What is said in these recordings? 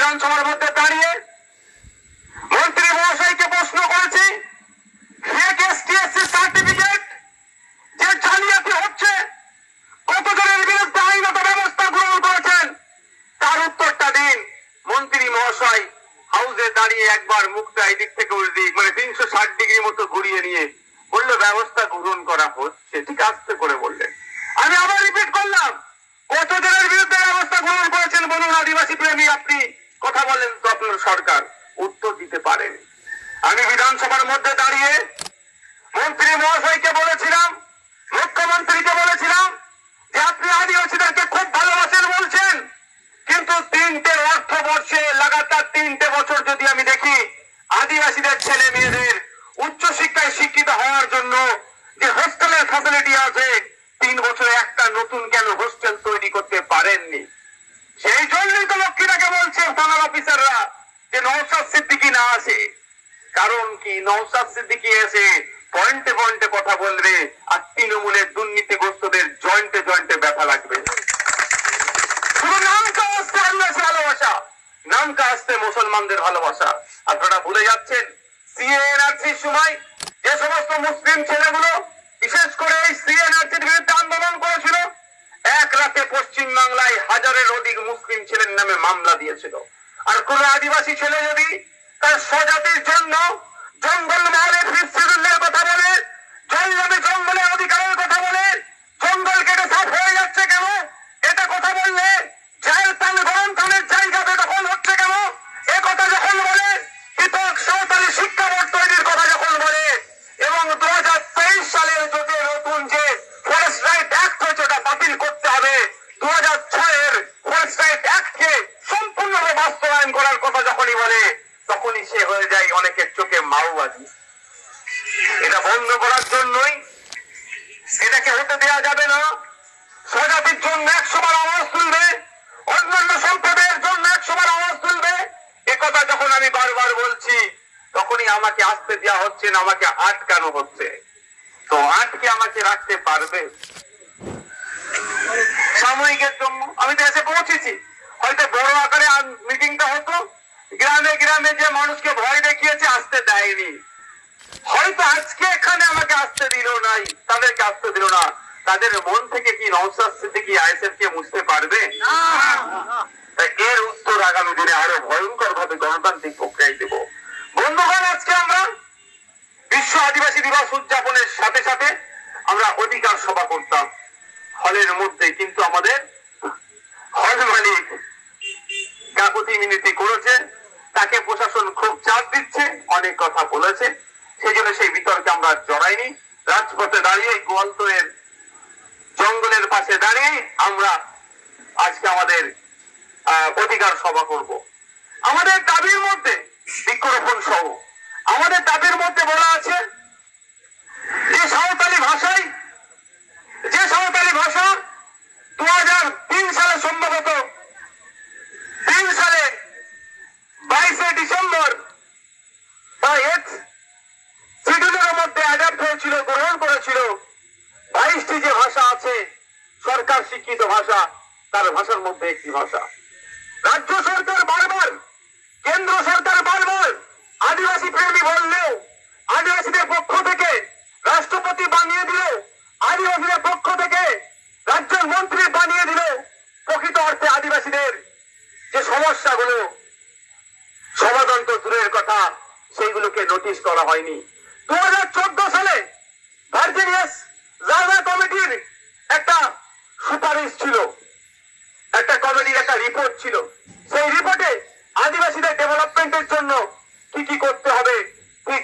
বিধানসভার মধ্যে দাঁড়িয়ে মন্ত্রী মহাশয়কে প্রশ্ন করেছি, ফেক এসটিএসসি সার্টিফিকেট যে জালিয়াতি হচ্ছে, কতজনের বিরুদ্ধে আইনত ব্যবস্থা গ্রহণ করেছেন, তার উত্তরটা দিন। মন্ত্রী মহাশয় হাউসে দাঁড়িয়ে একবার মুখটা এই দিক থেকে ওই দিক, মানে 360 ডিগ্রি মতো ঘুরিয়ে নিয়ে বললো, ব্যবস্থা গ্রহণ করা হচ্ছে। ঠিক আস্তে করে বললেন। আমি আবার রিপিট করলাম, কতজনের বিরুদ্ধে ব্যবস্থা গ্রহণ করেছেন বলুন। আদিবাসী প্রেমী আপনি, কথা বলেন তো আপনার সরকার, উত্তর দিতে পারেন। আমি বিধানসভার মধ্যে দাঁড়িয়ে মন্ত্রী মহাশয়কে বলেছিলাম, মুখ্যমন্ত্রীকে বলেছিলাম যে আপনি আদিবাসীদেরকে খুব ভালোবাসেন বলছেন, কিন্তু 3টে অর্থবর্ষে লাগাতার 3টে বছর যদি আমি দেখি আদিবাসীদের ছেলে মেয়েদের উচ্চশিক্ষায় শিক্ষিত হওয়ার জন্য যে হোস্টেলের ফ্যাসিলিটি আছে, 3 বছরে একটা নতুন কেন হোস্টেল তৈরি করতে পারেননি? সেই জন্যই তো লক্ষ্মীটাকে বলছেন থানার অফিসাররা যে নওশাদ সিদ্দিকী না আসে। কারণ কি, নওশাদ সিদ্দিকী এসে পয়েন্টে পয়েন্টে কথা বলবে, আর তৃণমূলের দুর্নীতিগ্রস্তদের জয়েন্টে জয়েন্টে ব্যথা লাগবে। শুধু নামটা আসতে আদিবাসী ভালোবাসা, নামটা আসতে মুসলমানদের ভালোবাসা। আপনারা ভুলে যাচ্ছেন সিএনআরসির সময় যে সমস্ত মুসলিম ছেলেগুলো বিশেষ করে এই সিএনআরসির বিরুদ্ধে আন্দোলন করেছিল, এক রাতে পশ্চিম বাংলায় 1000-এর অধিক মুসলিম ছেলের নামে মামলা দিয়েছিল। আর কোন আদিবাসী ছেলে যদি তার স্বজাতির জন্য জঙ্গল মহলে ফিরসিদুল্লাহর কথা বলে, জঙ্গলের অধিকারের কথা বলে, জঙ্গল কেটে সাফ হয়ে যাচ্ছে কেন এটা কথা বললে, জেলখান গরম থানের জায়গা বেদখল হচ্ছে কেন এ কথা যখন বলে, পৃথক সাঁওতালি শিক্ষা বোর্ড তৈরির কথা যখন বলে, এবং 2023 সালের যে নতুন যে ফরেস্ট রাইট অ্যাক্ট হয়েছে ওটা বাতিল করতে হবে, 2006-এর ফরেস্ট রাইট অ্যাক্টকে সম্পূর্ণভাবে বাস্তবায়ন করার কথা যখনই বলে, তখনই সে হয়ে যায় অনেকের চোখে মাওবাদী। এটা বন্ধ করার জন্যই এটাকে হতে দেওয়া যাবে না। স্বজাতির জন্য 100 বার আওয়াজ তুলবে, অন্যান্য সম্প্রদায়ের জন্য 100 বার আওয়াজ তুলবে। একথা যখন আমি বারবার বলছি, তখনই আমাকে আসতে দেওয়া হচ্ছে না, আমাকে আটকানো হচ্ছে। তো আটকে আমাকে রাখতে পারবে? সাময়িকের জন্য আমি তো এসে পৌঁছেছি, হয়তো বড় আকারে মিটিংটা হতো, গ্রামে গ্রামে যে মানুষকে ভয় দেখিয়েছে আসতে দেয়নি, হয়তো আজকে এখানে আমাকে আসতে দিল নাই, তাদেরকে আসতে দিল না। তাদের মন থেকে কি নওশাদ সিদ্দিকী আইএসএফ কে মুছতে পারবে? তাই এর উত্তর আগামী দিনে আরো ভয়ঙ্কর ভাবে গণতান্ত্রিক প্রক্রিয়ায় দেব। বন্ধুগণ, আজকে আমরা বিশ্ব আদিবাসী দিবস উদযাপনের সাথে সাথে আমরা অধিকার সভা করতাম হলের মধ্যে, কিন্তু আমাদের হল মালিক কাকুতি মিনতি করেছে, তাকে প্রশাসন খুব চাপ দিচ্ছে, অনেক কথা বলেছে, সেই জন্য সেই বিতর্কে আমরা জড়াইনি। রাজপথে দাঁড়িয়ে গোয়ালতোড়ের জঙ্গলের পাশে দাঁড়িয়ে আমরা আজকে আমাদের অধিকার সভা করব। আমাদের দাবির মধ্যে বৃক্ষরোপণ সহ আমাদের দাবির মধ্যে বলা আছে যে সাঁওতালি ভাষা 2003 সালে সম্ভবত 3 সালে 22শে ডিসেম্বর শিডিউলের মধ্যে অ্যাডাপ্ট হয়েছিল, গ্রহণ করেছিল। 22টি যে ভাষা আছে সরকার স্বীকৃত ভাষা, তার ভাষার মধ্যে একটি ভাষা। রাজ্য সরকার বারবার, কেন্দ্র সরকার বারবার আদিবাসী প্রেমী বললেও, আদিবাসীদের পক্ষ থেকে রাষ্ট্রপতি বানিয়ে দিল, আদিবাসীদের পক্ষ থেকে রাজ্যের মন্ত্রী বানিয়ে দিল, প্রকৃত অর্থে আদিবাসীদের যে সমস্যাগুলো সমাধান তো দূরের কথা, সেইগুলোকে নোটিশ করা হয়নি। 2014 সালে ভার্জিনিয়াস জার্ভা কমিটির একটা সুপারিশ ছিল, একটা কমিটির একটা রিপোর্ট ছিল। সেই রিপোর্টে আদিবাসীদের ডেভেলপমেন্টের জন্য কি কি করতে হবে, ঠিক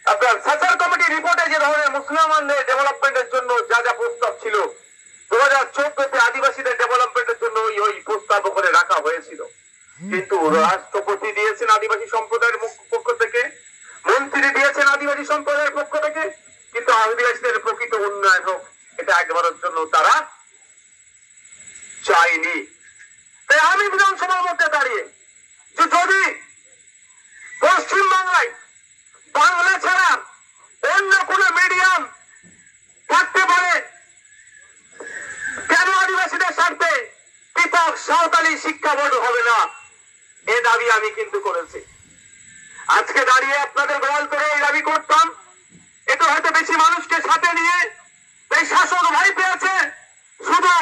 আপনার সাচার কমিটির রিপোর্টে যে ধরনের মুসলমানদের ডেভেলপমেন্টের জন্য যা যা প্রস্তাব ছিল, 2014-তে আদিবাসীদের ডেভেলপমেন্টের জন্য ওই প্রস্তাব করে রাখা হয়েছিল। কিন্তু রাষ্ট্রপতি দিয়েছেন আদিবাসী সম্প্রদায়ের পক্ষ থেকে, মন্ত্রী দিয়েছেন আদিবাসী সম্প্রদায়ের পক্ষ থেকে, কিন্তু আদিবাসীদের প্রকৃত উন্নয়ন হোক এটা একবারের জন্য তারা চায়নি। তাই আমি বিধানসভার মধ্যে দাঁড়িয়ে যে যদি পশ্চিম বাংলায় বাংলা ছাড়া অন্য কোন মিডিয়াম থাকতে পারে, কেন আদিবাসীদের স্বার্থে পৃথক সাঁওতালি শিক্ষা বোর্ড হবে না, এ দাবি আমি কিন্তু করেছি। আজকে দাঁড়িয়ে আপনাদের গোয়াল করে এই দাবি করতাম, এটা হয়তো বেশি মানুষকে সাথে নিয়ে এই শাসক ভাই পেয়েছে, শুধু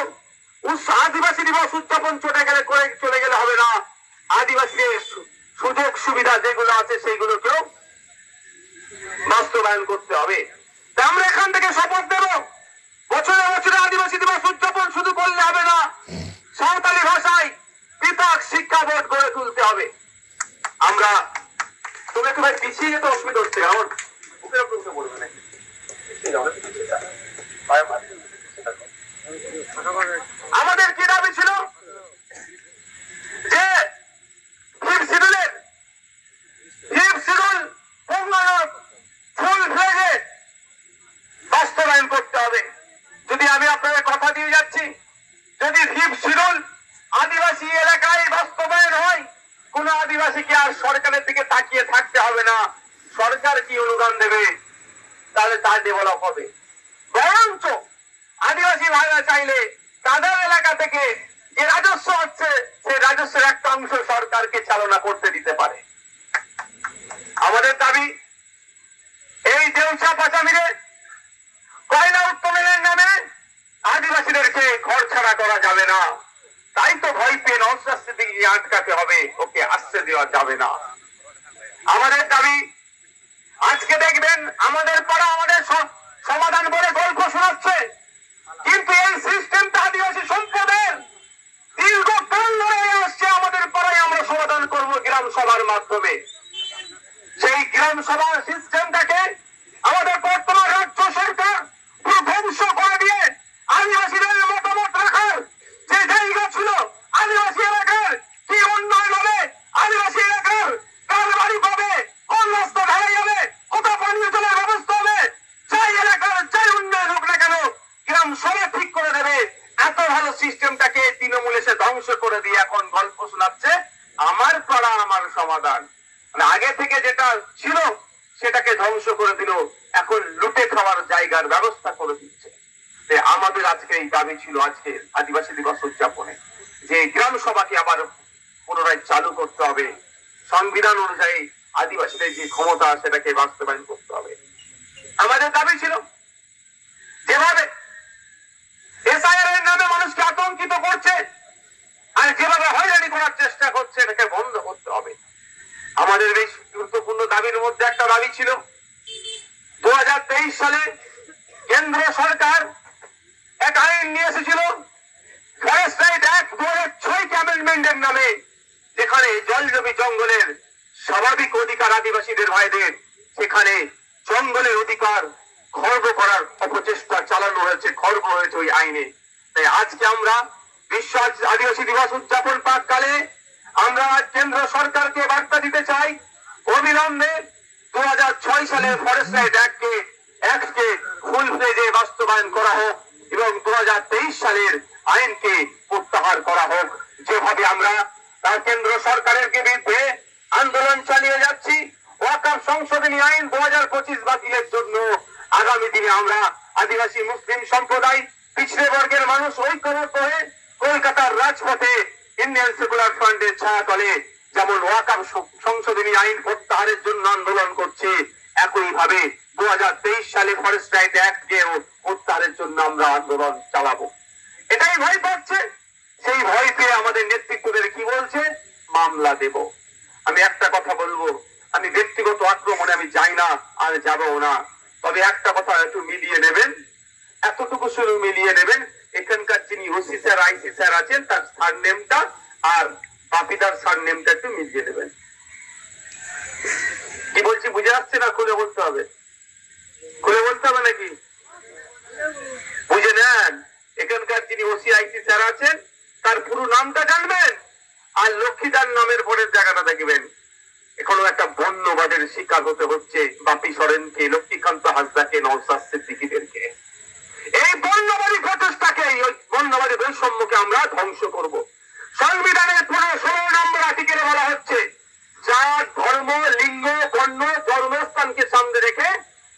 আদিবাসী দিবস উদযাপন চলে গেলে হবে না, আদিবাসীদের সুযোগ সুবিধা যেগুলো আছে সেগুলোকেও বাস্তবায়ন করতে হবে। আমরা এখান থেকে শপথ দেব, বছরে বছরে আদিবাসী দিবস উদযাপন শুধু করলে হবে না, সাঁওতালি ভাষায় পৃথক শিক্ষা বোর্ড গড়ে তুলতে হবে। আমরা তুমি একটু ভাই পিছিয়ে যেতে অসুবিধা হচ্ছে, আমার বুকের উপর উঠে পড়বে নাকি? আমাদের কি দাবি ছিল যে ফিফথ শিডিউল ফুল ফ্লেজে বাস্তবায়ন করতে হবে। যদি আমি আপনাদের কথা দিয়ে যাচ্ছি, যদি ফিফথ শিডিউল আদিবাসী এলাকায় বাস্তবায়ন হয়, কোন আদিবাসীকে আর সরকারের দিকে তাকিয়ে থাকতে হবে না, সরকার কি অনুদান দেবে তাহলে তা ডেভেলপ হবে। বরঞ্চ আদিবাসী ভাইরা চাইলে তাদের এলাকা থেকে যে রাজস্ব হচ্ছে সেই রাজস্বের একটা অংশ সরকারকে চালনা করতে দিতে পারে। আমাদের দাবি, এই দেউচা পাচামিরে কয়লা উত্তোলনের নামে আদিবাসীদেরকে ঘর ছাড়া করা যাবে না, তাই তো ভয় পেয়ে নওশাদের দিকে আটকাতে হবে, ওকে আসতে দেওয়া যাবে না। আমাদের দাবি, আজকে দেখবেন আমাদের পাড়া আমাদের সমাধান বলে গল্প শোনাচ্ছে, কিন্তু এই সিস্টেমটা আদিবাসী সম্পদের দীর্ঘকাল ধরে আসছে। আমাদের পাড়ায় আমরা সমাধান করব গ্রাম সভার মাধ্যমে। সেই গ্রাম সভার সিস্টেমটাকে আমাদের বর্তমান রাজ্য সরকার পুরো ধ্বংস করে দিয়ে আদিবাসীদের মতামত রাখার যে জায়গা ছিল, আদিবাসী এলাকার কি উন্নয়ন হবে, আদিবাসী এলাকার কার বাড়ি পাবে, কোন রাস্তা ঢালাই যাবে, কোথাও পানীয় জলের ব্যবস্থা হবে, সেই এলাকার যাই উন্নয়ন হোক না কেন গ্রাম সভা ঠিক করে দেবে। এত ভালো সিস্টেমটাকে তৃণমূল এসে ধ্বংস করে দিয়ে এখন গল্প শোনাচ্ছে আমার পাড়া আমার সমাধান। মানে আগে থেকে যেটা ছিল সেটাকে ধ্বংস করে দিল, এখন লুটে খাওয়ার জায়গার ব্যবস্থা করে দিচ্ছে। আমাদের আজকে এই দাবি ছিল আজকে আদিবাসী দিবস উদযাপনে, যে গ্রাম সভাকে আবার পুনরায় চালু করতে হবে, সংবিধান অনুযায়ী আদিবাসীদের যে ক্ষমতা সেটাকে বাস্তবায়ন করতে হবে। আমাদের দাবি ছিল, যেভাবে এসআইআর এর নামে মানুষকে আতঙ্কিত করছে আর যেভাবে হয়রানি করার চেষ্টা করছে এটাকে বন্ধ করতে হবে। আমাদের বেশ গুরুত্বপূর্ণ দাবির মধ্যে একটা দাবি ছিল, 2023 সালে কেন্দ্র সরকার এক আইন নিয়ে এসেছিল, ফরেস্ট রাইট অ্যাক্ট 2006 অ্যামেন্ডমেন্টের নামে, যেখানে জলজমি জঙ্গলের স্বাভাবিক অধিকার আদিবাসীদের ভাইদের, সেখানে জঙ্গলের অধিকার খর্ব করার অপচেষ্টা চালানো হয়েছে, খর্ব হয়েছে ওই আইনে। তাই আজকে আমরা বিশ্ব আদিবাসী দিবস উদযাপন প্রাককালে আমরা কেন্দ্র সরকারকে বার্তা দিতে চাই, অবিলম্বে 2006 সালের ফরেস্ট রাইট অ্যাক্টকে ফুল ফ্লেজে বাস্তবায়ন করা হোক এবং 2023 সালের আইনকে প্রত্যাহার করা হোক। যেভাবে আমরা তার কেন্দ্র সরকারের বিরুদ্ধে আন্দোলন চালিয়ে যাচ্ছি, ওয়াকফ সংশোধনী আইন 2025 বাতিলের জন্য আগামী দিনে আমরা আদিবাসী মুসলিম সম্প্রদায় পিছড়ে বর্গের মানুষ ঐক্যবদ্ধ হয়ে কলকাতার রাজপথে ইন্ডিয়ান সেকুলার ফ্রন্টের ছায়াতলে যেমন ওয়াকফ সংশোধনী আইন প্রত্যাহারের জন্য আন্দোলন করছে, একইভাবে 2023 সালে ফরেস্ট রাইট অ্যাক্টকেও প্রত্যাহারের জন্য আমরা আন্দোলন চালাবো। এটাই ভয় পাচ্ছে, সেই ভয় পেয়ে আমাদের নেতৃত্বদের কি বলছে, মামলা দেব। আমি একটা কথা বলবো, আমি ব্যক্তিগত আক্রমণে আমি যাই না আর যাবো না, তবে একটা কথা একটু মিলিয়ে নেবেন, এতটুকু শুধু মিলিয়ে নেবেন, এখানকার যিনি ওসি স্যার আইসি স্যার আছেন তার সার নেমটা আর বাপিদার সার নেমটা একটু মিলিয়ে নেবেন। কি বলছি বুঝে আসছে না? খুলে বলতে হবে, খুলে বলতে হবে নাকি? বুঝে নেন, এখানকার যিনি ওসি আইসি স্যার আছেন তার পুরো নামটা জানবেন আর লক্ষ্মীদার নামের পরের জায়গাটা দেখবেন। এখনো একটা বন্যবাদের শিকার হতে হচ্ছে বাপি সরেনকে, লক্ষ্মীকান্ত হাসদাকে, নওশাদ সিদ্দিকীদেরকে। এই বন্যবাদী প্রচেষ্টাকে, ওই বন্যবাদী বৈষম্যকে আমরা ধ্বংস করব। সংবিধানের 16 নম্বর আর্টিকেলে বলা হচ্ছে, জাত, ধর্ম, লিঙ্গ, বর্ণ, জন্মস্থানকে সামনে রেখে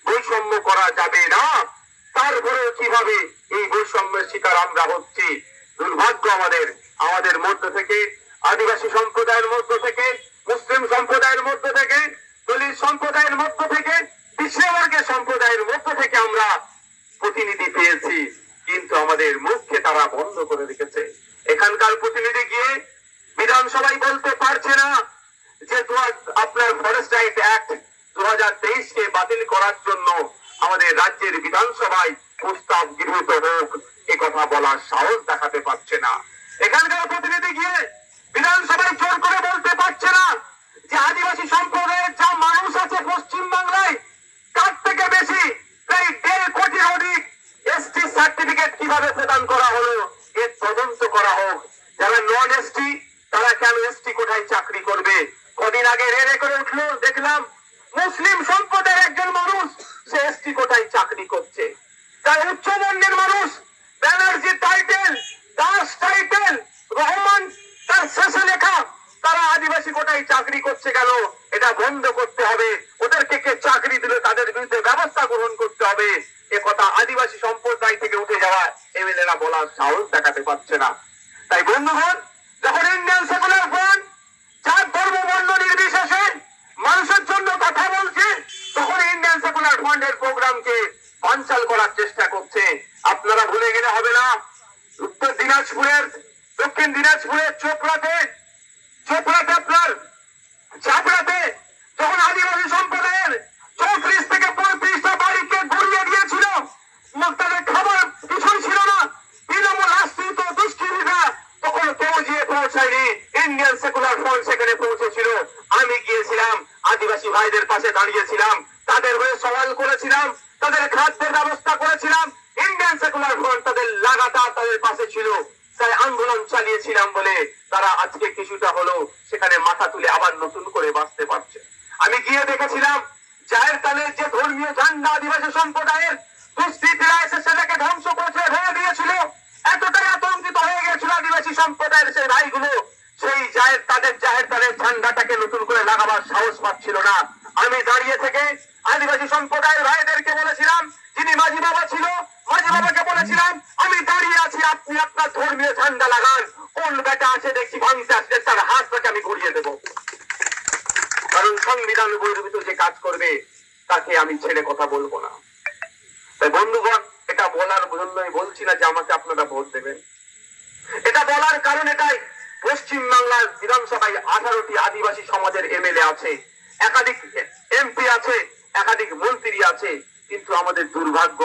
বৈষম্য করা যাবে না। তারপরেও কিভাবে এই বৈষম্যের শিকার আমরা হচ্ছি। দুর্ভাগ্য আমাদের মধ্য থেকে, আদিবাসী সম্প্রদায়ের মধ্য থেকে, মুসলিম সম্প্রদায়ের মধ্য থেকে, দলিত সম্প্রদায়ের মধ্য থেকে, পিছিয়ে বর্গের সম্প্রদায়ের মধ্য থেকে আমরা প্রতিনিধি পেয়েছি, কিন্তু আমাদের মুখকে তারা বন্ধ করে রেখেছে। এখানকার প্রতিনিধি গিয়ে বিধানসভায় বলতে পারছে না যে আপনার ফরেস্ট রাইট অ্যাক্ট 2023 কে বাতিল করার জন্য আমাদের রাজ্যের বিধানসভায় প্রস্তাব গৃহীত হোক, এ কথা বলার সাহস দেখাতে পারছে না। এখানকার প্রতিনিধি গিয়ে বিধানসভায় জোর করে বলতে পারছে না যে আদিবাসী সম্প্রদায়ের যা মানুষ আছে পশ্চিম বাংলায় তার থেকে বেশি প্রায় 1.5 কোটির অধিক এসটি সার্টিফিকেট কিভাবে প্রদান করা হলো এর তদন্ত করা হোক। যারা নন এসটি তারা কেন এসটি কোটায় চাকরি করবে? কদিন আগে রেড়ে করে উঠলো, দেখলাম মুসলিম সম্প্রদায়ের একজন মানুষ সে এসটি কোটায় চাকরি করছে। তার উচ্চবর্ণের মানুষ ব্যানার্জি টাইটেল, দাস টাইটেল, রহমান তার শেষে লেখা, তারা আদিবাসী কোটায় চাকরি করছে কেন? এটা বন্ধ করতে হবে। ওদেরকে কে চাকরি দিলে তাদের বিরুদ্ধে ব্যবস্থা গ্রহণ করতে হবে। এ কথা আদিবাসী সম্প্রদায় থেকে উঠে যাওয়া এমএলএরা বলার সাহস দেখাতে পারছে না। তাই বন্ধুগণ, যখন ইন্ডিয়ান সেকুলার ফ্রন্ট জাত ধর্ম বর্ণ নির্বিশেষে মানুষের জন্য কথা বলছে, তখন ইন্ডিয়ান সেকুলার ফ্রন্টের প্রোগ্রামকে বানচাল করার চেষ্টা করছে। আপনারা ভুলে গেলে হবে না, উত্তর দিনাজপুরের, দক্ষিণ দিনাজপুরের চোপড়াতে আপনার চাপড়াতে যখন আদিবাসী সম্প্রদায়ের 34 থেকে 35টা বাড়িকে ঘুরিয়ে দিয়েছিল, তাদের খাবার কিছুই ছিল না, তৃণমূল আশ্রিত দুষ্কৃতীরা, তখন কেউ গিয়ে পৌঁছায়নি। ইন্ডিয়ান সেকুলার ফ্রন্ট সেখানে পৌঁছেছিল। আমি গিয়েছিলাম, আদিবাসী ভাইদের পাশে দাঁড়িয়েছিলাম, তাদের হয়ে সওয়াল করেছিলাম, তাদের খাদ্যের ব্যবস্থা করেছিলাম। ইন্ডিয়ান সেকুলার ফ্রন্ট তাদের লাগাতার তাদের পাশে ছিল। তাই আন্দোলন চালিয়েছিলাম বলে তারা আজকে কিছুটা হলো সেখানে মাথা তুলে আবার নতুন করে বাঁচতে পারছে। আমি গিয়ে দেখেছিলাম জাহের তালের যে ধর্মীয় ঝান্ডা আদিবাসী সম্প্রদায়ের, দুষ্কৃতীরা এসে সেটাকে ধ্বংস করেছে, ভেঙে দিয়েছিল। এতটাই আতঙ্কিত হয়ে গেছিল আদিবাসী সম্প্রদায়ের সেই ভাইগুলো, সেই জাহের তালের ঝান্ডাটাকে নতুন করে লাগাবার সাহস পাচ্ছিল না। আমি দাঁড়িয়ে থেকে আদিবাসী সম্প্রদায়ের ভাইদেরকে বলেছিলাম, যিনি মাঝি বাবা ছিল, মাঝি বাবাকে বলেছিলাম, আমি দাঁড়িয়ে আছি, আপনি আপনার ধর্মীয় ঝান্ডা লাগান। কোন বেটা আছে দেখছি ভাঙতে আসছে, তার হাতটাকে আমি ঘুরিয়ে দেবো। কারণ সংবিধান বহির্ভূত যে কাজ করবে তাকে আমি ছেড়ে কথা বলবো না। তাই বন্ধুগণ, এটা বলার জন্যই বলছি না যে আমাকে আপনারা ভোট দেবেন। এটা বলার কারণ এটাই, পশ্চিম বাংলার বিধানসভায় 18টি আদিবাসী সমাজের এমএলএ আছে, একাধিক এমপি আছে, একাধিক মন্ত্রী আছে, কিন্তু আমাদের দুর্ভাগ্য,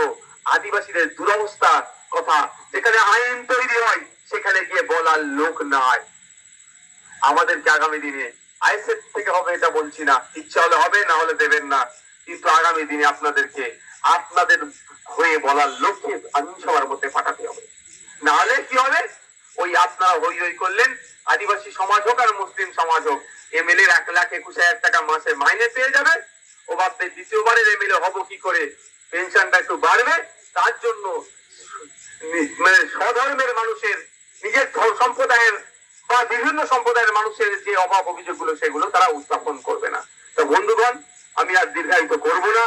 আদিবাসীদের দুরবস্থা কথা যেখানে আইন তৈরি হয় সেখানে গিয়ে বলার লোক নাই। আমাদেরকে আগামী দিনে আইএসএফ থেকে হবে এটা বলছি না, ইচ্ছা হলে হবে, না হলে দেবেন না, কিন্তু আগামী দিনে আপনাদেরকে আপনাদের হয়ে বলার লোককে আইনসভার মধ্যে পাঠাতে হবে। না হলে কি হবে, ওই আপনারা হই হই করলেন, আদিবাসী সমাজ হোক আর মুসলিম সমাজ হোক, এমএলএ 1,21,000 টাকা মাসে মাইনে পেয়ে যাবে। ও ভাবতে দ্বিতীয়বারের এমএলএ হবো কি করে, পেনশনটা একটু বাড়বে, তার জন্য মানে স্বধর্মের মানুষের, নিজের সম্প্রদায়ের বা বিভিন্ন সম্প্রদায়ের মানুষের যে অভাব অভিযোগগুলো সেগুলো তারা উত্থাপন করবে না। তো বন্ধুগণ, আমি আর দীর্ঘায়িত করবো না।